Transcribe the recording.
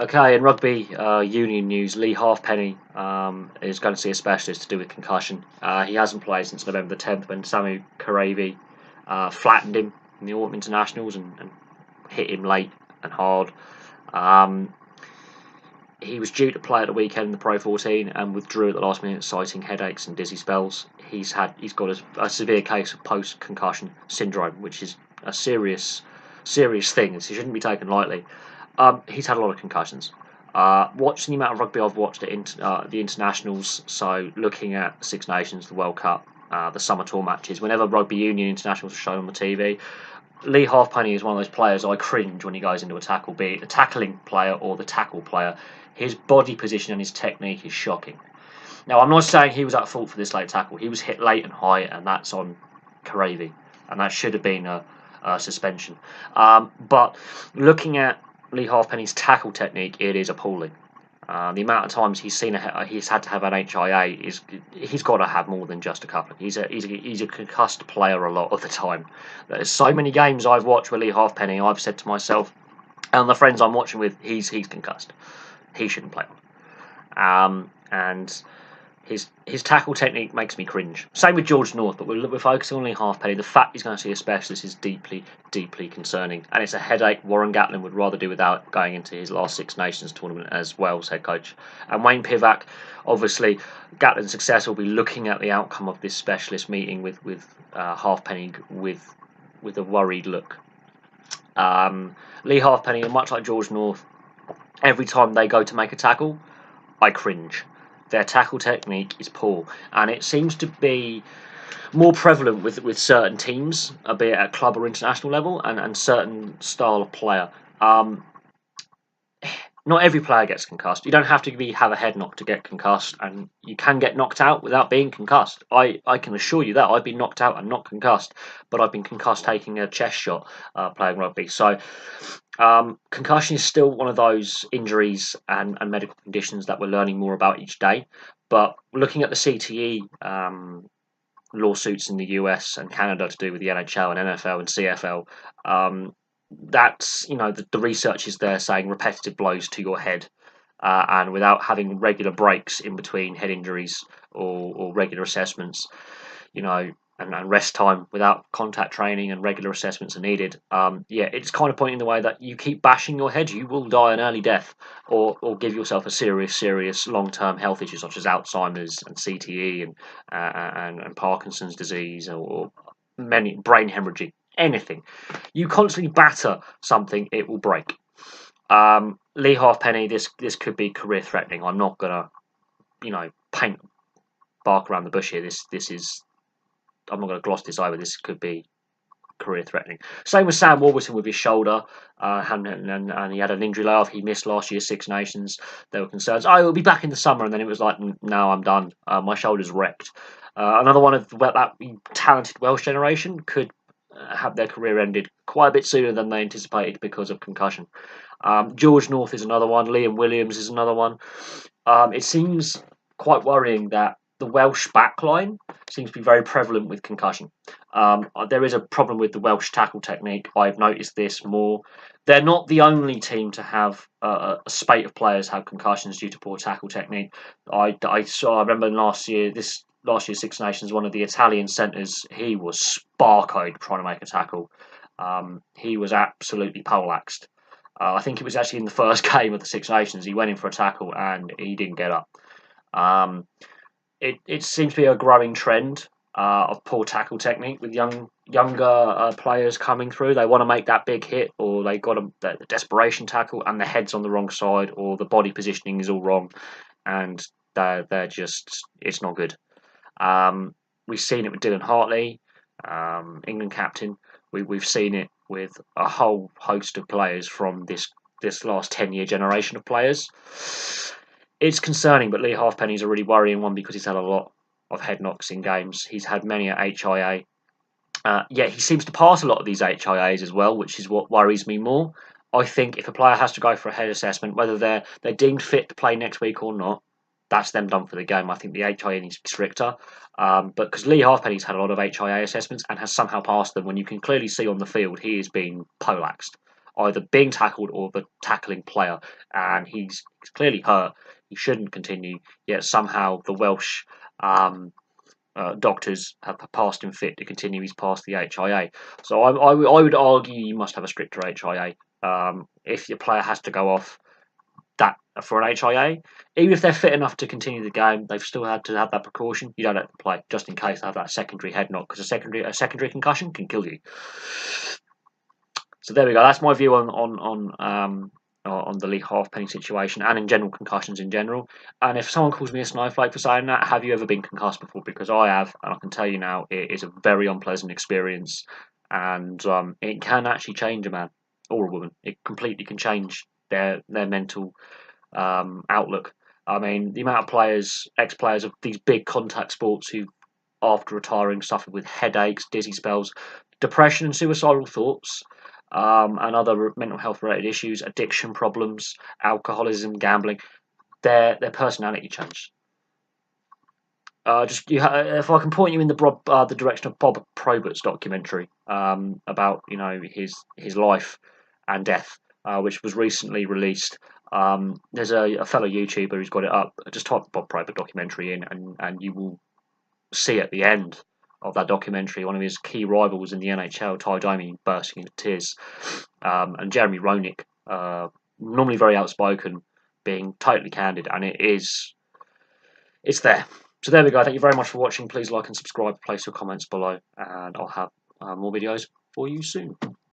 Okay, in rugby union news, Leigh Halfpenny is going to see a specialist to do with concussion. He hasn't played since November the 10th when Samu Karevi flattened him in the autumn internationals and hit him late and hard. Um, he was due to play at the weekend in the Pro 14 and withdrew at the last minute, citing headaches and dizzy spells. He's got a severe case of post concussion syndrome, which is a serious thing. So he shouldn't be taken lightly. He's had a lot of concussions. Watching the amount of rugby I've watched at the internationals, so looking at Six Nations, the World Cup, the summer tour matches, whenever rugby union internationals are shown on the TV, Leigh Halfpenny is one of those players I cringe when he goes into a tackle, be it the tackling player or the tackle player. His body position and his technique is shocking. Now, I'm not saying he was at fault for this late tackle. He was hit late and high, and that's on Karevi, and that should have been a suspension. But looking at Leigh Halfpenny's tackle technique, it is appalling. The amount of times he's had to have an HIA he's got to have more than just a couple. He's a concussed player a lot of the time. There's so many games I've watched with Leigh Halfpenny. I've said to myself, and the friends I'm watching with, he's concussed. He shouldn't play on. And his tackle technique makes me cringe. Same with George North, but we're focusing on Leigh Halfpenny. The fact he's going to see a specialist is deeply concerning, and it's a headache Warren Gatlin would rather do without going into his last Six Nations tournament as well as head coach. And Wayne Pivac, obviously, Gatlin's success will be looking at the outcome of this specialist meeting with Halfpenny with a worried look. Leigh Halfpenny, much like George North, every time they go to make a tackle, I cringe. Their tackle technique is poor, and it seems to be more prevalent with certain teams, be it at club or international level, and certain style of player. Not every player gets concussed. You don't have to have a head knock to get concussed, and you can get knocked out without being concussed. I can assure you that I've been knocked out and not concussed, but I've been concussed taking a chest shot playing rugby. So concussion is still one of those injuries and medical conditions that we're learning more about each day. But looking at the CTE lawsuits in the US and Canada to do with the NHL and NFL and CFL, that's the research is there saying repetitive blows to your head, and without having regular breaks in between head injuries or regular assessments, and rest time without contact training and regular assessments are needed. It's kind of pointing the way that you keep bashing your head, you will die an early death, or give yourself a serious long-term health issue such as Alzheimer's and CTE and Parkinson's disease or many brain hemorrhaging, anything. You constantly batter something, it will break. Leigh Halfpenny, this could be career threatening. I'm not gonna, paint bark around the bush here. This is I'm not going to gloss this over. This could be career threatening. Same with Sam Warburton with his shoulder, and he had an injury layoff. He missed last year's Six Nations. There were concerns. Oh, he'll be back in the summer, and then it was like, no, I'm done. My shoulder's wrecked. Another one of that talented Welsh generation could have their career ended quite a bit sooner than they anticipated because of concussion. George North is another one. Liam Williams is another one. It seems quite worrying that the Welsh backline seems to be very prevalent with concussion. There is a problem with the Welsh tackle technique. I've noticed this more. They're not the only team to have a spate of players have concussions due to poor tackle technique. I remember last year's Six Nations, one of the Italian centres, he was sparkoed trying to make a tackle. He was absolutely poleaxed. I think it was actually in the first game of the Six Nations. He went in for a tackle and he didn't get up. It seems to be a growing trend of poor tackle technique with younger players coming through. They want to make that big hit, or they got the desperation tackle, and the head's on the wrong side, or the body positioning is all wrong, and they're just it's not good. We've seen it with Dylan Hartley, England captain. We've seen it with a whole host of players from this last 10-year generation of players. It's concerning, but Leigh Halfpenny's a really worrying one because he's had a lot of head knocks in games. He's had many at HIA. Yet he seems to pass a lot of these HIAs as well, which is what worries me more. I think if a player has to go for a head assessment, whether they're deemed fit to play next week or not, that's them done for the game. I think the HIA needs to be stricter. But because Leigh Halfpenny's had a lot of HIA assessments and has somehow passed them, when you can clearly see on the field he is being poleaxed. either being tackled or the tackling player, and he's clearly hurt. He shouldn't continue. Yet somehow the Welsh doctors have passed him fit to continue. He's past the HIA. So I would argue you must have a stricter HIA. If your player has to go off that for an HIA, even if they're fit enough to continue the game, they've still had to have that precaution. You don't let them play just in case they have that secondary head knock, because a secondary concussion can kill you. So there we go. That's my view on the Leigh Halfpenny situation and in general concussions in general. And if someone calls me a snowflake for saying that, have you ever been concussed before? Because I have, and I can tell you now, it is a very unpleasant experience, and it can actually change a man or a woman. It completely can change their mental outlook. I mean, the amount of players, ex-players of these big contact sports who, after retiring, suffered with headaches, dizzy spells, depression and suicidal thoughts, and other mental health related issues, addiction problems, alcoholism, gambling, their personality changed. If I can point you in the direction of Bob Probert's documentary about his life and death, which was recently released. There's a fellow YouTuber who's got it up. Just type Bob Probert documentary in, and you will see at the end of that documentary one of his key rivals in the NHL, Ty Domi, bursting into tears, and Jeremy Roenick, normally very outspoken, being totally candid, and it's there. So there we go. Thank you very much for watching. Please like and subscribe. Place your comments below, and I'll have more videos for you soon.